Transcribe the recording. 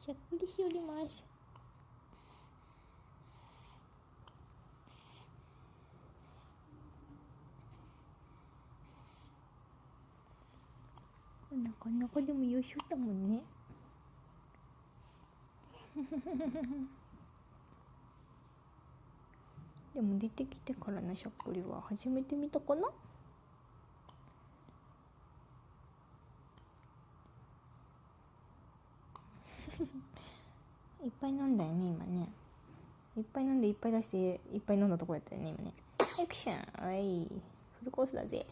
しゃっくりしおります。なかなかでも優秀だもんね。でも出てきてからのしゃっくりは初めて見たかな。いっぱい飲んだよね今ね。いっぱい飲んでいっぱい出していっぱい飲んだとこやったよね今ね。アクション。おいフルコースだぜ。